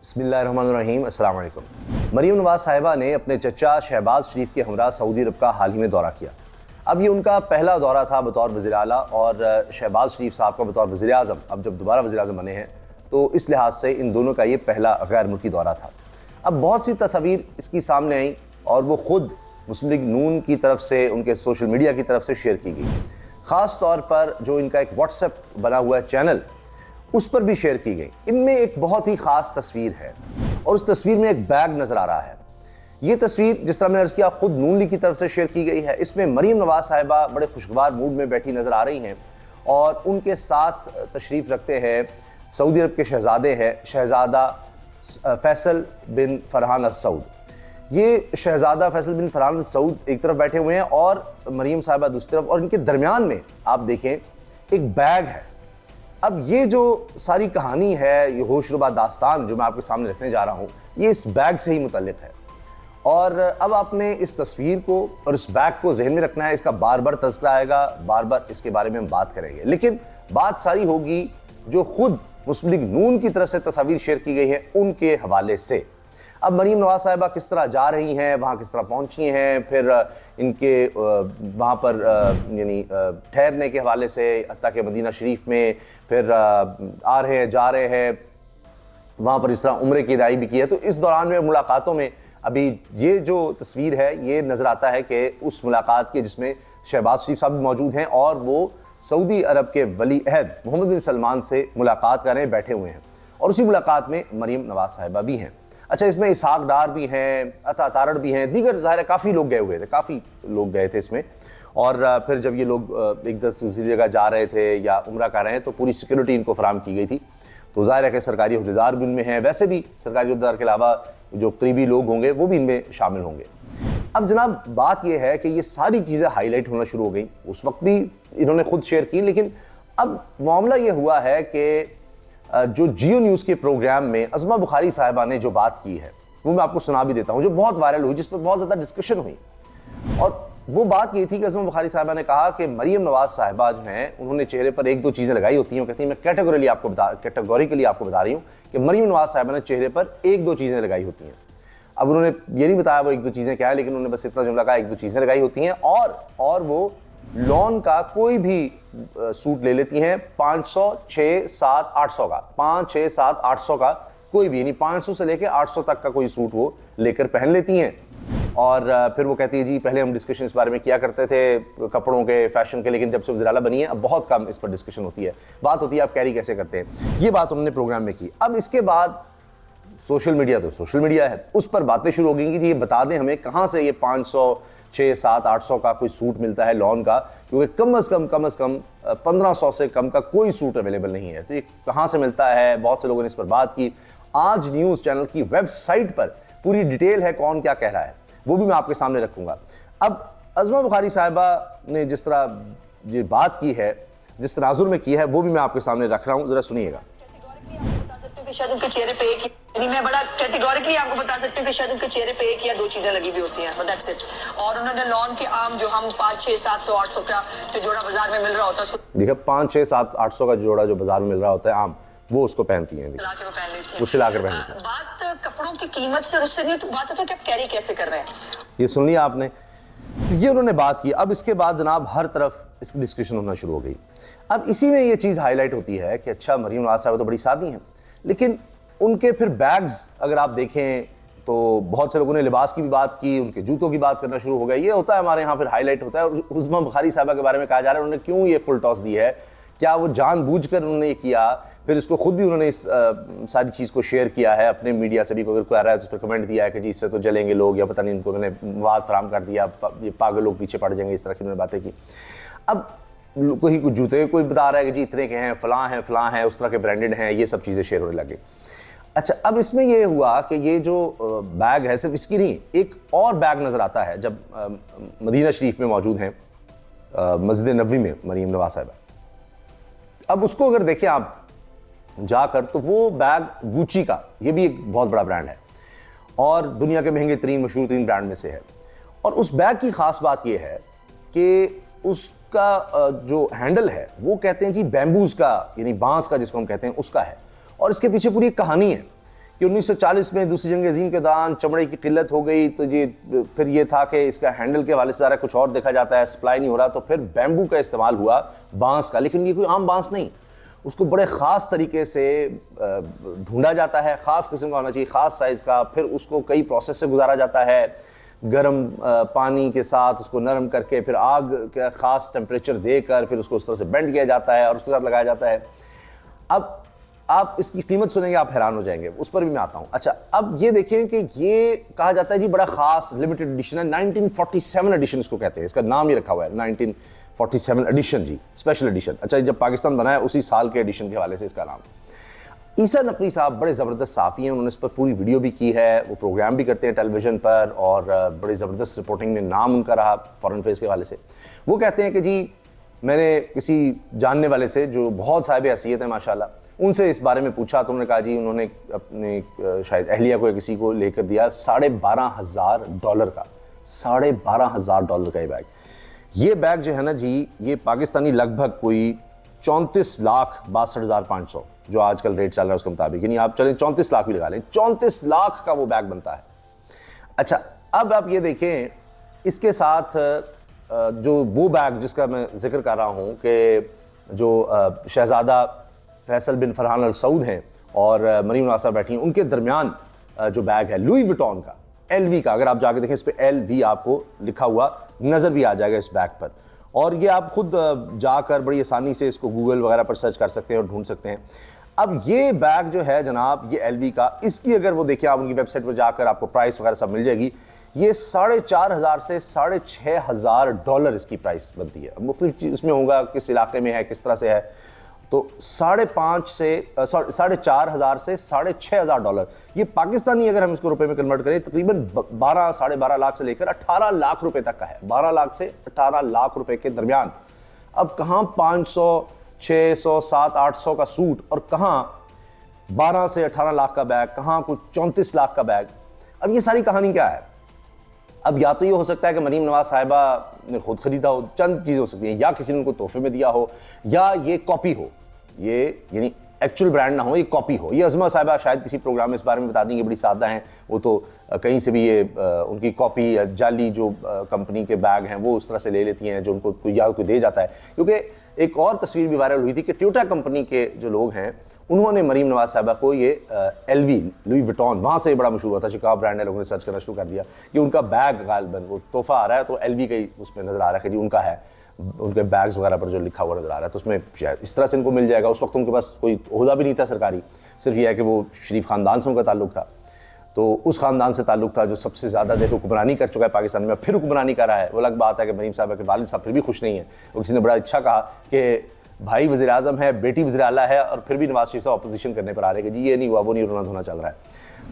बिस्मिल्लाहिर्रहमानिर्रहीम, अस्सलाम वालेकुम। मरीम नवाज़ साहिबा ने अपने चचा शहबाज शरीफ के हमरा सऊदी अरब का हाल ही में दौरा किया। अब ये उनका पहला दौरा था बतौर वज़ीर आला और शहबाज शरीफ साहब का बतौर वज़ीर आज़म। अब जब दोबारा वज़ीर आज़म बने हैं तो इस लिहाज से इन दोनों का ये पहला गैर मुल्की दौरा था। अब बहुत सी तस्वीर इसकी सामने आई और वो ख़ुद मुस्लिम लीग नून की तरफ से, उनके सोशल मीडिया की तरफ से शेयर की गई। ख़ास तौर पर जो इनका एक व्हाट्सएप बना हुआ है चैनल, उस पर भी शेयर की गई। इनमें एक बहुत ही ख़ास तस्वीर है और उस तस्वीर में एक बैग नज़र आ रहा है। ये तस्वीर, जिस तरह मैंने अर्ज़ किया, खुद नून लीग की तरफ से शेयर की गई है। इसमें मरीम नवाज़ साहिबा बड़े खुशगवार मूड में बैठी नज़र आ रही हैं और उनके साथ तशरीफ़ रखते हैं सऊदी अरब के शहज़ादे हैं, शहज़ादा फैसल बिन फरहान अल सऊद। ये शहज़ादा फैसल बिन फरहान अल सऊद एक तरफ बैठे हुए हैं और मरीम साहिबा दूसरी तरफ, और इनके दरमियान में आप देखें एक बैग है। अब ये जो सारी कहानी है, ये होशरुबा दास्तान जो मैं आपके सामने रखने जा रहा हूँ, ये इस बैग से ही मुतल्लिक़ है। और अब आपने इस तस्वीर को और इस बैग को जहन में रखना है। इसका बार बार तज़किरा आएगा, बार बार इसके बारे में हम बात करेंगे, लेकिन बात सारी होगी जो खुद मुस्लिम लीग नून की तरफ से तस्वीर शेयर की गई है उनके हवाले से। अब मरीम नवाज़ साहिबा किस तरह जा रही हैं, वहाँ किस तरह पहुँची हैं, फिर इनके वहाँ पर यानी ठहरने के हवाले से, हत्ता के मदीना शरीफ में फिर आ रहे हैं, जा रहे हैं, वहाँ पर इस तरह उम्रे की अदायगी भी की है। तो इस दौरान में मुलाकातों में अभी ये जो तस्वीर है, ये नज़र आता है कि उस मुलाकात के जिसमें शहबाज शरीफ साहब भी मौजूद हैं और वो सऊदी अरब के वली अहद मोहम्मद बिन सलमान से मुलाकात कर रहे हैं, बैठे हुए हैं, और उसी मुलाकात में मरीम नवाज़ साहिबा भी हैं। अच्छा, इसमें इसहाक डार भी हैं, अता तारड़ भी हैं, दीगर ज़ाहिर है काफ़ी लोग गए हुए थे, काफ़ी लोग गए थे इसमें। और फिर जब ये लोग एक दूसरी जगह जा रहे थे या उम्रा कर रहे हैं तो पूरी सिक्योरिटी इनको फराम की गई थी। तो ज़ाहिर है कि सरकारी अहदेदार भी उनमें हैं, वैसे भी सरकारी अहदेदार के अलावा जो करीबी लोग होंगे वो भी इनमें शामिल होंगे। अब जनाब, बात यह है कि ये सारी चीज़ें हाईलाइट होना शुरू हो गई। उस वक्त भी इन्होंने खुद शेयर की, लेकिन अब मामला ये हुआ है कि जो जियो न्यूज़ के प्रोग्राम में अज़मा बुखारी साहिबा ने जो बात की है वो मैं आपको सुना भी देता हूँ, जो बहुत वायरल हुई, जिस पर बहुत ज़्यादा डिस्कशन हुई। और वो बात ये थी कि अज़मा बुखारी साहिबा ने कहा कि मरीम नवाज़ साहिबा जो हैं, उन्होंने चेहरे पर एक दो चीज़ें लगाई होती हैं। वो कहती हैं, मैं कैटेगोरिकली आपको बता रही हूँ कि मरीम नवाज़ साहिबा ने चेहरे पर एक दो चीज़ें लगाई होती हैं। अब उन्होंने ये नहीं बताया वो एक दो चीज़ें क्या है, लेकिन उन्होंने बस इतना जुमला कहा, एक दो चीज़ें लगाई होती हैं और वो लॉन का कोई भी सूट ले लेती हैं 500, 6, 7, 800 का, 5, 6, 7, 800 का कोई भी, यानी 500 से लेकर 800 तक का कोई सूट वो लेकर पहन लेती हैं। और फिर वो कहती है, जी पहले हम डिस्कशन इस बारे में किया करते थे कपड़ों के, फैशन के, लेकिन जब से वज़ीर आला बनी है अब बहुत कम इस पर डिस्कशन होती है, बात होती है आप कैरी कैसे करते हैं। ये बात उन्होंने प्रोग्राम में की। अब इसके बाद सोशल मीडिया तो सोशल मीडिया है, उस पर बातें शुरू हो गई कि ये बता दें हमें कहाँ से ये 500, 6, 7, 800 का कोई सूट मिलता है लॉन का, क्योंकि कम अज़ कम 1500 से कम का कोई सूट अवेलेबल नहीं है। तो ये कहाँ से मिलता है, बहुत से लोगों ने इस पर बात की। आज न्यूज़ चैनल की वेबसाइट पर पूरी डिटेल है, कौन क्या कह रहा है, वो भी मैं आपके सामने रखूँगा। अब अज़मा बुखारी साहिबा ने जिस तरह ये बात की है, जिस तनाजुर में की है, वो भी मैं आपके सामने रख रहा हूँ, ज़रा सुनिएगा। शायद उनके चेहरे पे एक, मैं बड़ा कैटेगोरिकली आपको बता सकती हूँ कि शायद उनके चेहरे पे एक या दो चीजें लगी हुई होती हैं, बट दैट्स इट। और उन्होंने लॉन के आम जो हम 5, 6, 700, 800 का जो जोड़ा बाजार में मिल रहा होता है, देखिए 5, 6, 7, 800 का जोड़ा जो बाजार में मिल रहा होता है आम, वो उसको पहनती हैं, वो सिलाकर पहनती हैं। बात कपड़ों की कीमत से उससे नहीं, तो बात है तो कि आप कैरी कैसे कर रहे हैं। ये सुन लिया आपने, ये उन्होंने बात की। अब इसके बाद जनाब हर तरफ इसकी डिस्कशन होना शुरू हो गई। अब इसी में ये चीज़ हाईलाइट होती है कि अच्छा, मरीम नवाज़ साहिबा तो बड़ी सादी हैं, लेकिन उनके फिर बैग्स अगर आप देखें तो बहुत से लोगों ने लिबास की भी बात की, उनके जूतों की बात करना शुरू हो गया। ये होता है हमारे यहाँ, फिर हाईलाइट होता है। और अज़मा बुखारी साहिबा के बारे में कहा जा रहा है उन्होंने क्यों ये फुल टॉस दी है, क्या वो जानबूझकर उन्होंने ये किया। फिर इसको खुद भी उन्होंने इस सारी चीज़ को शेयर किया है अपने मीडिया से भी, अगर कोई आ रहा है तो उस पर कमेंट दिया है कि जी इससे तो जलेंगे लोग, या पता नहीं इनको उन्होंने वाद फराम कर दिया, ये पागल लोग पीछे पड़ जाएंगे, इस तरह की उन्होंने बातें की। अब कोई कुछ जूते कोई बता रहा है कि जी इतने के हैं, फ़लाँ हैं, उस तरह के ब्रांडेड हैं, ये सब चीज़ें शेयर होने लगे। अच्छा, अब इसमें ये हुआ कि ये जो बैग है सिर्फ इसकी नहीं, एक और बैग नज़र आता है जब मदीना शरीफ में मौजूद हैं, मस्जिद नबवी में मरीम नवाज़ साहिबा। अब उसको अगर देखें आप जाकर, तो वो बैग गुची का, ये भी एक बहुत बड़ा ब्रांड है और दुनिया के महंगे तरीन मशहूर तरीन ब्रांड में से है। और उस बैग की ख़ास बात यह है कि उसका जो हैंडल है वो कहते हैं जी बैम्बूज़ का, यानी बांस का जिसको हम कहते हैं उसका है। और इसके पीछे पूरी कहानी है कि 1940 में दूसरी जंग अजीम के दौरान चमड़े की किल्लत हो गई, तो ये फिर ये था कि इसका हैंडल के हवाले से ज़रा कुछ और देखा जाता है, सप्लाई नहीं हो रहा, तो फिर बैम्बू का इस्तेमाल हुआ, बांस का। लेकिन ये कोई आम बांस नहीं, उसको बड़े ख़ास तरीके से ढूंढा जाता है, ख़ास किस्म का होना चाहिए, ख़ास साइज़ का। फिर उसको कई प्रोसेस से गुजारा जाता है, गर्म पानी के साथ उसको नरम करके फिर आग का ख़ास टेम्परेचर देकर फिर उसको उस तरह से बेंड किया जाता है और उसके साथ लगाया जाता है। अब आप इसकी कीमत सुनेंगे, आप हैरान हो जाएंगे, उस पर भी मैं आता हूँ। अच्छा, अब ये देखें कि ये कहा जाता है जी बड़ा ख़ास लिमिटेड एडिशन है, 1947 एडिशन इसको कहते हैं, इसका नाम ही रखा हुआ है 1947 एडिशन जी, स्पेशल एडिशन। अच्छा, जब पाकिस्तान बना है उसी साल के एडिशन के हवाले से इसका नाम। ईसा नकवी साहब बड़े ज़बरदस्त साफ़ी हैं, उन्होंने इस पर पूरी वीडियो भी की है, वो प्रोग्राम भी करते हैं टेलीविज़न पर और बड़ी ज़बरदस्त रिपोर्टिंग में नाम उनका रहा फॉरेन अफेयर्स के हवाले से। वो कहते हैं कि जी मैंने किसी जानने वाले से जो बहुत साहिब हैसियत है माशाल्लाह, उनसे इस बारे में पूछा तो उन्होंने कहा जी उन्होंने अपने शायद अहलिया को या किसी को लेकर दिया $12,500 का, $12,500 का ये बैग जो है ना जी, ये पाकिस्तानी लगभग कोई 34,62,500 जो आजकल रेट चल रहा है उसके मुताबिक, यानी आप चलें 34 लाख भी लगा लें, 34 लाख का वो बैग बनता है। अच्छा, अब आप ये देखें इसके साथ जो वो बैग जिसका मैं जिक्र कर रहा हूँ कि जो शहजादा फैसल बिन फरहान अल सऊद हैं और मरीम नवाज़ साहब बैठी हैं, उनके दरमियान जो बैग है लुई विटॉन का, LV का, अगर आप जाके देखें इस पर LV आपको लिखा हुआ नज़र भी आ जाएगा इस बैग पर, और ये आप खुद जाकर बड़ी आसानी से इसको गूगल वगैरह पर सर्च कर सकते हैं और ढूंढ सकते हैं। अब ये बैग जो है जनाब, ये LV का, इसकी अगर वो देखिए आप उनकी वेबसाइट पर जाकर आपको प्राइस वगैरह सब मिल जाएगी। ये $4,500 से $6,500 इसकी प्राइस बनती है। अब मुख्तलिफ चीज़ इसमें होगा किस इलाके में है, किस तरह से है, तो 4,500 से $6,500 ये पाकिस्तानी अगर हम इसको रुपए में कन्वर्ट करें तकरीबन 12 साढ़े 12 लाख से लेकर 18 लाख रुपए तक का है, 12 लाख से 18 लाख रुपए के दरमियान। अब कहाँ 500 600 700 800 का सूट और कहाँ 12 से 18 लाख का बैग, कहाँ कुछ 34 लाख का बैग। अब ये सारी कहानी क्या है? अब या तो ये हो सकता है कि मरीम नवाज साहिबा ने खुद खरीदा हो, चंद चीज़ें हो सकती हैं, या किसी ने उनको तोहफे में दिया हो, या ये कॉपी हो, ये यानी एक्चुअल ब्रांड ना हो, ये कॉपी हो। ये अज़मा साहिबा शायद किसी प्रोग्राम में इस बारे में बता देंगे, बड़ी सादा हैं वो, तो कहीं से भी ये उनकी कॉपी या जाली जो कंपनी के बैग हैं वो उस तरह से ले लेती हैं जो उनको कोई दे जाता है। क्योंकि एक और तस्वीर भी वायरल हुई थी कि टोयोटा कंपनी के जो लोग हैं उन्होंने मरीम नवाज साहिबा को ये LV लुई विटॉन, वहाँ से बड़ा मशहूर हुआ था, शिकागो ब्रांड है, लोगों ने सर्च करना शुरू कर दिया कि उनका बैग गालिबन वो तोहफा आ रहा है तो LV का ही उसमें नज़र आ रहा है कि जी उनका है, उनके बैग्स वगैरह पर जो लिखा हुआ नज़र आ रहा है, तो उसमें शायद इस तरह से इनको मिल जाएगा। उस वक्त उनके पास कोई ओहदा भी नहीं था सरकारी, सिर्फ यह है कि वो शरीफ ख़ानदान से उनका ताल्लुक था, तो उस ख़ानदान से ताल्लुक था जो सबसे ज़्यादा देर हुक्मरानी कर चुका है पाकिस्तान में, फिर हुक्मरानी कर रहा है। वो अलग बात है कि मरीम साहब के वालिद साहब फिर भी खुश नहीं है, और किसी ने बड़ा अच्छा कहा कि भाई वज़ीर आज़म है, बेटी वज़ीर आला है, और फिर भी नवाज शरीफ साहब अपोजिशन करने पर आ रहे हैं कि जी ये नहीं हुआ, वो नहीं, रोना धोना चल रहा है।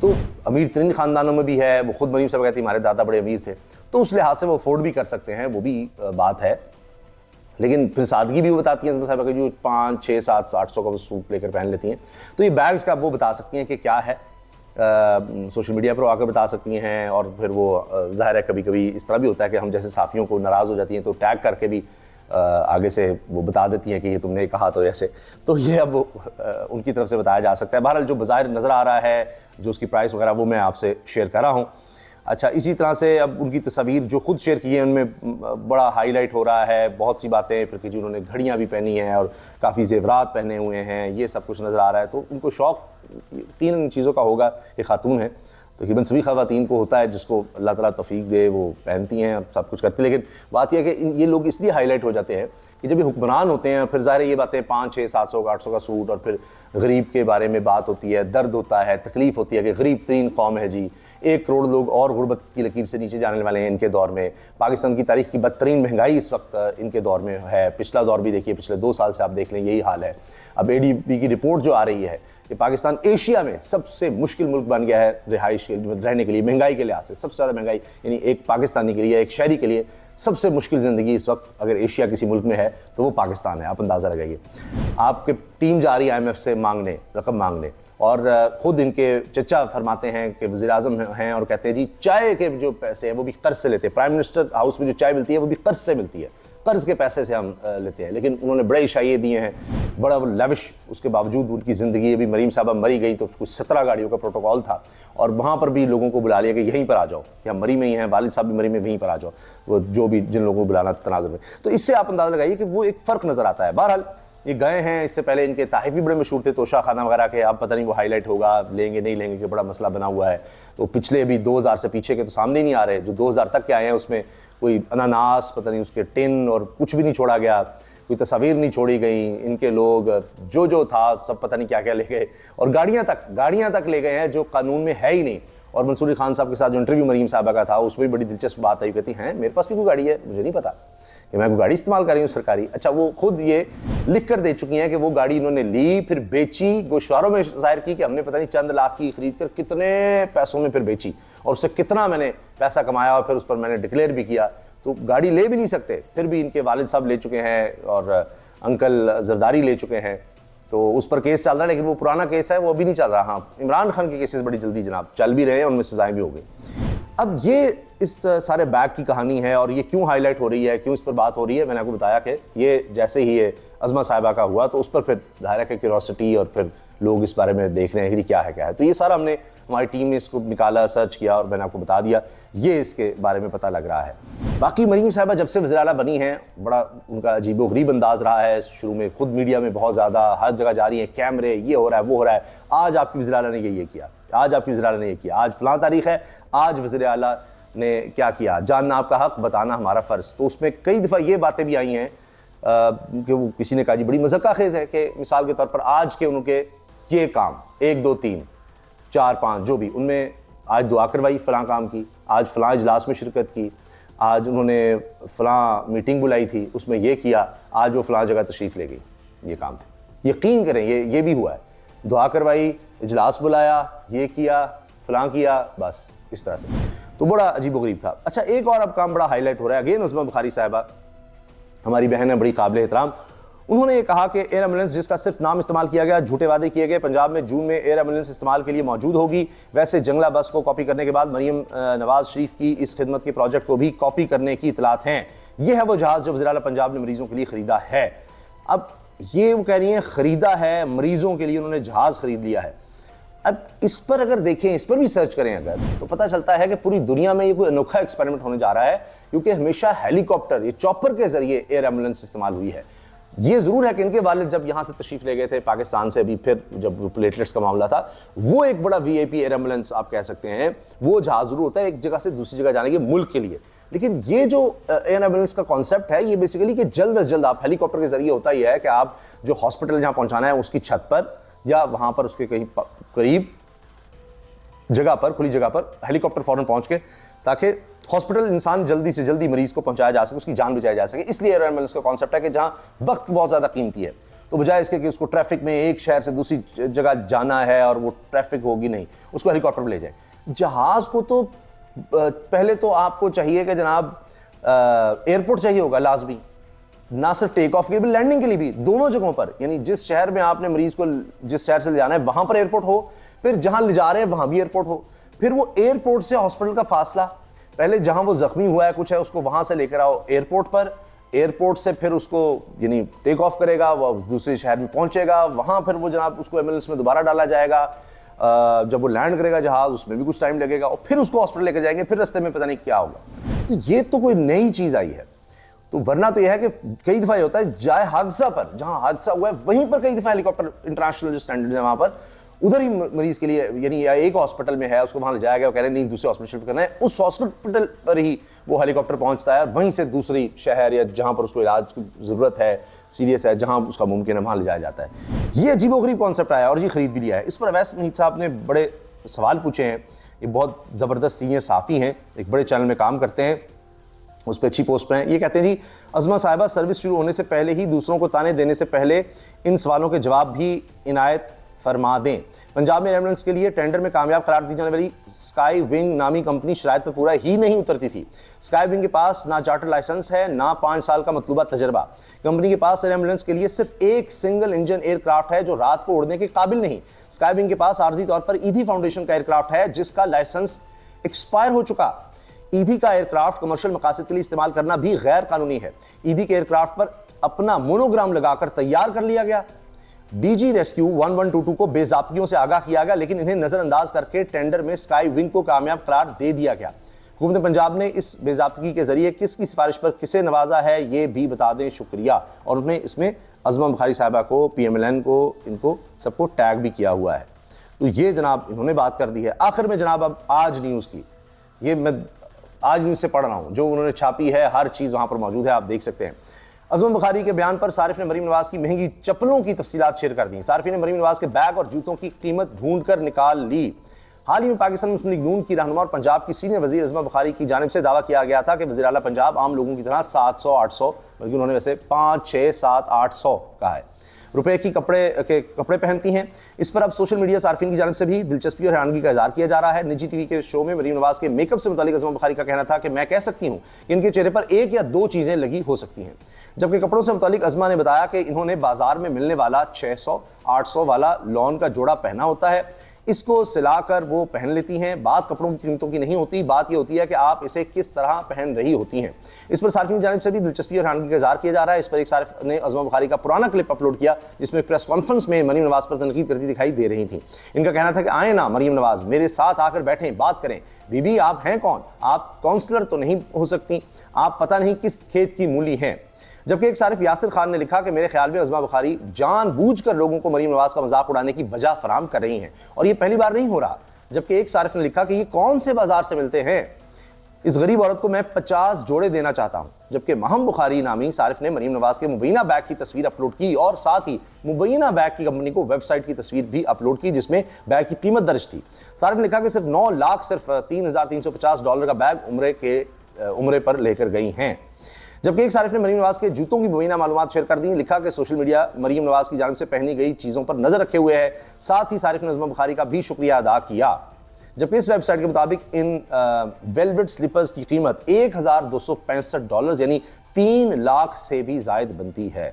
तो अमीर तरीन ख़ानदानों में भी है, वो खुद मरीम साहब कहती हमारे दादा बड़े अमीर थे, तो उस लिहाज से वो अफोर्ड भी कर सकते हैं, वो भी बात है। लेकिन फिर सादगी भी वो बताती हैं साहब कि जो 5 6 7 800 का वो सूट लेकर पहन लेती हैं। तो ये बैग्स का वो बता सकती हैं कि क्या है, सोशल मीडिया पर आकर बता सकती हैं, और फिर वो ज़ाहिर है कभी कभी इस तरह भी होता है कि हम जैसे साफ़ियों को नाराज़ हो जाती हैं तो टैग करके भी आगे से वो बता देती हैं कि ये तुमने कहा तो ऐसे, तो ये अब उनकी तरफ से बताया जा सकता है। बहरहाल जो बाज़ाहिर नज़र आ रहा है, जो उसकी प्राइस वगैरह, वो मैं आपसे शेयर कर रहा हूँ। अच्छा, इसी तरह से अब उनकी तस्वीर जो खुद शेयर की है उनमें बड़ा हाईलाइट हो रहा है बहुत सी बातें, फिर कि जी उन्होंने घड़ियाँ भी पहनी हैं और काफ़ी ज़ेवरात पहने हुए हैं, ये सब कुछ नज़र आ रहा है। तो उनको शौक़ 3 चीज़ों का होगा, ये खातून है, तकरीबन सभी ख़वातीन को होता है, जिसको अल्लाह ताला तौफीक दे वो पहनती हैं और सब कुछ करती हैं। लेकिन बात यह है कि ये लोग इसलिए हाईलाइट हो जाते हैं कि जब ये हुक्मरान होते हैं, फिर ज़ाहिर ये बातें 5 6 700 800 का सूट, और फिर गरीब के बारे में बात होती है, दर्द होता है, तकलीफ़ होती है कि गरीब तरीन कौम है जी, 1 करोड़ लोग और गुर्बत की लकीर से नीचे जाने वाले हैं इनके दौर में। पाकिस्तान की तारीख़ की बदतरीन महंगाई इस वक्त इनके दौर में है, पिछला दौर भी देखिए, पिछले 2 साल से आप देख लें यही हाल है। अब ADB की रिपोर्ट जो आ रही है कि पाकिस्तान एशिया में सबसे मुश्किल मुल्क बन गया है रिहाइश के लिए, रहने के लिए, महंगाई के लिहाज से सबसे ज़्यादा महंगाई, यानी एक पाकिस्तानी के लिए, एक शहरी के लिए सबसे मुश्किल ज़िंदगी इस वक्त अगर एशिया किसी मुल्क में है तो वो पाकिस्तान है। आप अंदाज़ा लगाइए। आपके टीम जा रही है IMF से मांगने, रकम मांगने, और ख़ुद इनके चचा फरमाते हैं कि वज़ीर आज़म हैं और कहते हैं जी चाय के जो पैसे हैं वो भी कर्ज से लेते हैं। प्राइम मिनिस्टर हाउस में जो चाय मिलती है वो भी कर्ज से मिलती है, कर्ज के पैसे से हम लेते हैं, लेकिन उन्होंने बड़े इशारे दिए हैं, बड़ा लेविश। उसके बावजूद उनकी ज़िंदगी, अभी मरीम साहबा मरी गई तो कुछ 17 गाड़ियों का प्रोटोकॉल था और वहाँ पर भी लोगों को बुला लिया कि यहीं पर आ जाओ, कि हम मरी में ही हैं, वालिद साहब भी मरी में, वहीं पर आ जाओ, वो जो भी जिन लोगों को बुलाना था तनाज़ुर में। तो इससे आप अंदाज़ा लगाइए कि वो एक फ़र्क नज़र आता है। बहरहाल ये गए हैं, इससे पहले इनके ताहिफ़ भी बड़े मशहूर थे, तोशा खाना वगैरह के। अब पता नहीं वो हाईलाइट होगा, लेंगे नहीं लेंगे, कि बड़ा मसला बना हुआ है। तो पिछले अभी 2000 से पीछे के तो सामने नहीं आ रहे, जो 2000 तक के आए हैं उसमें कोई अनानास, पता नहीं उसके टिन और कुछ भी नहीं छोड़ा गया, कोई तस्वीर नहीं छोड़ी गई। इनके लोग जो था सब पता नहीं क्या क्या ले गए, और गाड़ियाँ तक ले गए हैं जो कानून में है ही नहीं। और मंसूरी खान साहब के साथ जो इंटरव्यू मरीम साहबा का था उसमें बड़ी दिलचस्प बात आई, कहती हैं मेरे पास भी कोई गाड़ी है, मुझे नहीं पता कि मैं कोई गाड़ी इस्तेमाल कर रही हूँ सरकारी। अच्छा, वो खुद ये लिख कर दे चुकी हैं कि वो गाड़ी इन्होंने ली, फिर बेची, गोशवारों में जाहिर की कि हमने पता नहीं चंद लाख की खरीद कर कितने पैसों में फिर बेची और उससे कितना मैंने पैसा कमाया, और फिर उस पर मैंने डिक्लेयर भी किया। तो गाड़ी ले भी नहीं सकते, फिर भी इनके वालिद साहब ले चुके हैं और अंकल जरदारी ले चुके हैं, तो उस पर केस चल रहा है, लेकिन वो पुराना केस है, वो अभी नहीं चल रहा। हाँ, इमरान खान के केसेस बड़ी जल्दी जनाब चल भी रहे हैं, उनमें सजाएं भी हो गई। अब ये इस सारे बैग की कहानी है, और ये क्यों हाईलाइट हो रही है, क्यों इस पर बात हो रही है। मैंने आपको बताया कि ये जैसे ही ये अज़मा साहिबा का हुआ तो उस पर फिर जाहिर है कि क्यूरोसिटी, और फिर लोग इस बारे में देख रहे हैं कि क्या है। तो ये सारा हमारी टीम ने इसको निकाला, सर्च किया, और मैंने आपको बता दिया, ये इसके बारे में पता लग रहा है। बाकी मरीम साहिबा जब से वज़ीर आला बनी हैं, बड़ा उनका अजीबोगरीब अंदाज़ रहा है। शुरू में खुद मीडिया में बहुत ज़्यादा, हर जगह जा रही है, कैमरे, ये हो रहा है, वो हो रहा है। आज आपकी वज़ीर आला ने ये किया, आज आपकी वज़ीर आला ने ये किया, आज फलां तारीख है, आज वज़ीर आला ने क्या किया, जानना आपका हक, बताना हमारा फ़र्ज़। तो उसमें कई दफ़ा ये बातें भी आई हैं कि वो किसी ने कहा जी बड़ी मज़क्काखेज़ है कि मिसाल के तौर पर आज के उनके ये काम 1 2 3 4 5 जो भी, उनमें आज दुआ करवाई फ़लाँ काम की, आज फ़लाँ इजलास में शिरकत की, आज उन्होंने फ़लाँ मीटिंग बुलाई थी उसमें ये किया, आज वो फ़लाँ जगह तशरीफ़ ले गई, ये काम थे। यकीन करें ये भी हुआ है, दुआ करवाई, इजलास बुलाया, ये किया, फ़लाँ किया, बस इस तरह से। तो बड़ा अजीबोगरीब था। अच्छा, एक और अब काम बड़ा हाईलाइट हो रहा है, अगेन अज़मा बुखारी साहिबा हमारी बहन है, बड़ी काबिल एहतराम। उन्होंने ये कहा कि एयर एम्बुलेंस जिसका सिर्फ नाम इस्तेमाल किया गया, झूठे वादे किए गए, पंजाब में जून में एयर एम्बुलेंस इस्तेमाल के लिए मौजूद होगी। वैसे जंगला बस को कॉपी करने के बाद मरीम नवाज शरीफ की इस खिदमत के प्रोजेक्ट को भी कॉपी करने की इतलात हैं। यह है वो जहाज़ जो वज़ीर आला पंजाब ने मरीजों के लिए ख़रीदा है। अब ये वो कह रही हैं ख़रीदा है, मरीजों के लिए उन्होंने जहाज़ ख़रीद लिया है। अब इस पर अगर देखें, इस पर भी सर्च करें अगर, तो पता चलता है कि पूरी दुनिया में ये कोई अनोखा एक्सपेरिमेंट होने जा रहा है, क्योंकि हमेशा हेलीकॉप्टर, ये चॉपर के जरिए एयर एम्बुलेंस इस्तेमाल हुई है। ये जरूर है कि इनके वालिद जब यहाँ से तशरीफ ले गए थे पाकिस्तान से, अभी फिर जब प्लेटलेट्स का मामला था, वो एक बड़ा वीआईपी एयर एम्बुलेंस आप कह सकते हैं, वो जहाज जरूर होता है एक जगह से दूसरी जगह जाने के मुल्क के लिए। लेकिन ये जो एयर एम्बुलेंस का कॉन्सेप्ट है, ये बेसिकली कि जल्द से जल्द आप हेलीकॉप्टर के जरिए होता ही है कि आप जो हॉस्पिटल जहाँ पहुँचाना है उसकी छत पर या वहाँ पर उसके कहीं करीब जगह पर, खुली जगह पर हेलीकॉप्टर फौरन पहुंच के, ताकि हॉस्पिटल इंसान जल्दी से जल्दी मरीज को पहुंचाया जा सके, उसकी जान बचाई जा सके। इसलिए एयर एम्बुलेंस का कॉन्सेप्ट है कि जहां वक्त बहुत ज़्यादा कीमती है, तो बजाय इसके कि उसको ट्रैफिक में एक शहर से दूसरी जगह जाना है और वो ट्रैफिक होगी नहीं, उसको हेलीकॉप्टर में ले जाए। जहाज़ को तो पहले तो आपको चाहिए कि जनाब एयरपोर्ट चाहिए होगा लाजमी, ना सिर्फ टेक ऑफ के लिए, लैंडिंग के लिए भी, दोनों जगहों पर। यानी जिस शहर में आपने मरीज को जिस शहर से ले जाना है वहां पर एयरपोर्ट हो, फिर जहां ले जा रहे हैं वहां भी एयरपोर्ट हो, फिर वो एयरपोर्ट से हॉस्पिटल का फासला, पहले जहां वो जख्मी हुआ है कुछ है उसको वहां से लेकर आओ एयरपोर्ट पर, एयरपोर्ट से फिर उसको यानी टेक ऑफ करेगा, वो दूसरे शहर में पहुंचेगा, वहां फिर वो जनाब उसको एम्बुलेंस में दोबारा डाला जाएगा, जब वो लैंड करेगा जहाज उसमें भी कुछ टाइम लगेगा, और फिर उसको हॉस्पिटल लेकर जाएंगे, फिर रास्ते में पता नहीं क्या होगा। तो ये तो कोई नई चीज आई है। तो वरना तो यह है कि कई दफा ये होता है जाए हादसा पर, जहां हादसा हुआ है वहीं पर कई दफा हेलीकॉप्टर इंटरनेशनल जो स्टैंडर्ड है वहां पर उधर ही मरीज के लिए, यानी एक हॉस्पिटल में है उसको वहां ले जाया गया, वो कह रहे हैं नहीं दूसरे हॉस्पिटल शिफ्ट करना है, उस हॉस्पिटल पर ही वो हेलीकॉप्टर पहुंचता है और वहीं से दूसरी शहर या जहां पर उसको इलाज की जरूरत है, सीरियस है, जहां उसका मुमकिन है वहां ले जाया जाता है। ये अजीबोगरीब कॉन्सेप्ट आया और ये खरीद भी लिया है। इस पर अवैस महीद साहब ने बड़े सवाल पूछे हैं। ये बहुत ज़बरदस्त सीनियर साफ़ी हैं, एक बड़े चैनल में काम करते हैं, उस पर अच्छी पोस्ट पर हैं। ये कहते हैं जी अज़मा साहिबा सर्विस शुरू होने से पहले ही दूसरों को ताने देने से पहले इन सवालों के जवाब भी इनायत फरमा दें। पंजाब में एम्बुलेंस के लिए टेंडर में कामयाब करार दी जाने वाली स्काई विंग नामी कंपनी शराइत पर पूरा ही नहीं उतरती थी। स्काई विंग के पास ना चार्टर लाइसेंस है, ना 5 साल का मतलूबा तजर्बा। कंपनी के पास एम्बुलेंस के लिए सिर्फ एक सिंगल इंजन एयरक्राफ्ट है जो रात को उड़ने के काबिल नहीं। स्काई विंग के पास आर्जी तौर पर ईदी फाउंडेशन का एयरक्राफ्ट है जिसका लाइसेंस एक्सपायर हो चुका। ईदी का एयरक्राफ्ट कमर्शियल मकासद के लिए इस्तेमाल करना भी गैर कानूनी है। ईदी के एयरक्राफ्ट पर अपना मोनोग्राम लगाकर तैयार कर लिया गया। डीजी रेस्क्यू 1122 को बेज़ाब्तियों से आगाह किया गया, लेकिन इन्हें नजरअंदाज करके टेंडर में स्काई विंग को कामयाब करार दे दिया गया। हुकूमत पंजाब ने इस बेज़ाब्तगी के जरिए किसकी सिफारिश पर किसे नवाजा है ये भी बता दें, शुक्रिया। और उन्होंने इसमें अज़मा बुखारी साहिबा को, PMLN को, इनको सबको टैग भी किया हुआ है। तो ये जनाब इन्होंने बात कर दी है। आखिर में जनाब अब आज न्यूज़ की, ये मैं आज न्यूज़ से पढ़ रहा हूँ, जो उन्होंने छापी है हर चीज़ वहाँ पर मौजूद है, आप देख सकते हैं। अज़मा बुखारी के बयान पर सारिफ ने मरीम नवाज की महंगी चप्पलों की तफसीलात शेयर कर दी। सारिफ ने मरीम नवाज के बैग और जूतों की कीमत ढूंढ कर निकाल ली। हाल ही में पाकिस्तान मुस्लिम लीग नून की रहनुमा और पंजाब की सीनियर वजीर अज़मा बुखारी की जानिब से दावा किया गया था कि वज़ीर आला पंजाब आम लोगों की तरह 700-800, बल्कि उन्होंने वैसे 5, 6, 7, 800 कहा है रुपए की कपड़े पहनती हैं। इस पर अब सोशल मीडिया सार्फिन की जानिब से भी दिलचस्पी और हैरानगी का इज़हार किया जा रहा है। निजी टीवी के शो में मरीम नवाज के मेकअप से मुतालिक अज़मा बुखारी का कहना था कि मैं कह सकती हूँ कि इनके चेहरे पर 1 या 2 चीज़ें लगी हो सकती हैं, जबकि कपड़ों से मुतालिक अज़मा ने बताया कि इन्होंने बाजार में मिलने वाला 600-800 वाला लॉन का जोड़ा पहना होता है, इसको सिलाकर वो पहन लेती हैं। बात कपड़ों की कीमतों की नहीं होती, बात ये होती है कि आप इसे किस तरह पहन रही होती हैं। इस पर सार्फिन की जानिब से भी दिलचस्पी और हैरानगी का इज़हार किया जा रहा है। इस पर एक सारिफ ने अज़मा बुखारी का पुराना क्लिप अपलोड किया, जिसमें प्रेस कॉन्फ्रेंस में मरीम नवाज पर तनकीद करती दिखाई दे रही थी। इनका कहना था कि आए ना मरीम नवाज, मेरे साथ आकर बैठें, बात करें। बीबी आप हैं कौन? आप काउंसलर तो नहीं हो सकती, आप पता नहीं किस खेत की मूली हैं। जबकि एक सारिफ यासिर खान ने लिखा कि मेरे ख्याल में अज़मा बुखारी जानबूझकर लोगों को मरीम नवाज का मजाक उड़ाने की वजह फराहम कर रही हैं, और ये पहली बार नहीं हो रहा। जबकि एक सारिफ ने लिखा कि ये कौन से बाजार से मिलते हैं, इस गरीब औरत को मैं 50 जोड़े देना चाहता हूं। जबकि महम बुखारी नामी सारिफ ने मरीम नवाज के मुबैना बैग की तस्वीर अपलोड की और साथ ही मुबैना बैग की कंपनी को वेबसाइट की तस्वीर भी अपलोड की, जिसमें बैग की कीमत दर्ज थी। सारिफ ने लिखा कि सिर्फ 9 लाख सिर्फ $3,350 का बैग उम्रे पर लेकर गई हैं। जबकि एक सारिफ ने मरीम नवाज के जूतों की मुबैना मालूमात शेयर कर दी। लिखा कि सोशल मीडिया मरीम नवाज की जानिब से पहनी गई चीज़ों पर नजर रखे हुए है। साथ ही सारिफ ने अज़मा बुखारी का भी शुक्रिया अदा किया। जबकि इस वेबसाइट के मुताबिक इन वेलवेट स्लीपर्स की कीमत $1,265 यानी 3 लाख से भी ज़ायद बनती है।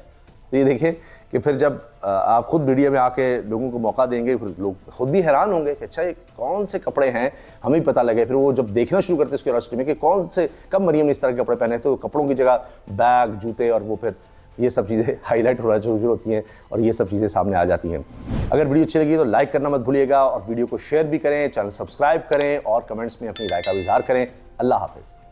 तो ये देखें कि फिर जब आप खुद मीडिया में आके लोगों को मौका देंगे, फिर लोग खुद भी हैरान होंगे कि अच्छा ये कौन से कपड़े हैं, हमें ही पता लगे। फिर वो जब देखना शुरू करते हैं इस क्यूरियोसिटी में कि कौन से कब मरीम ने इस तरह के कपड़े पहने, तो कपड़ों की जगह बैग, जूते और वो फिर ये सब चीज़ें हाईलाइट होना शुरू होती हैं और ये सब चीज़ें सामने आ जाती हैं। अगर वीडियो अच्छी लगी तो लाइक करना मत भूलिएगा और वीडियो को शेयर भी करें, चैनल सब्सक्राइब करें और कमेंट्स में अपनी राय का भी इज़हार करें। अल्लाह हाफिज़।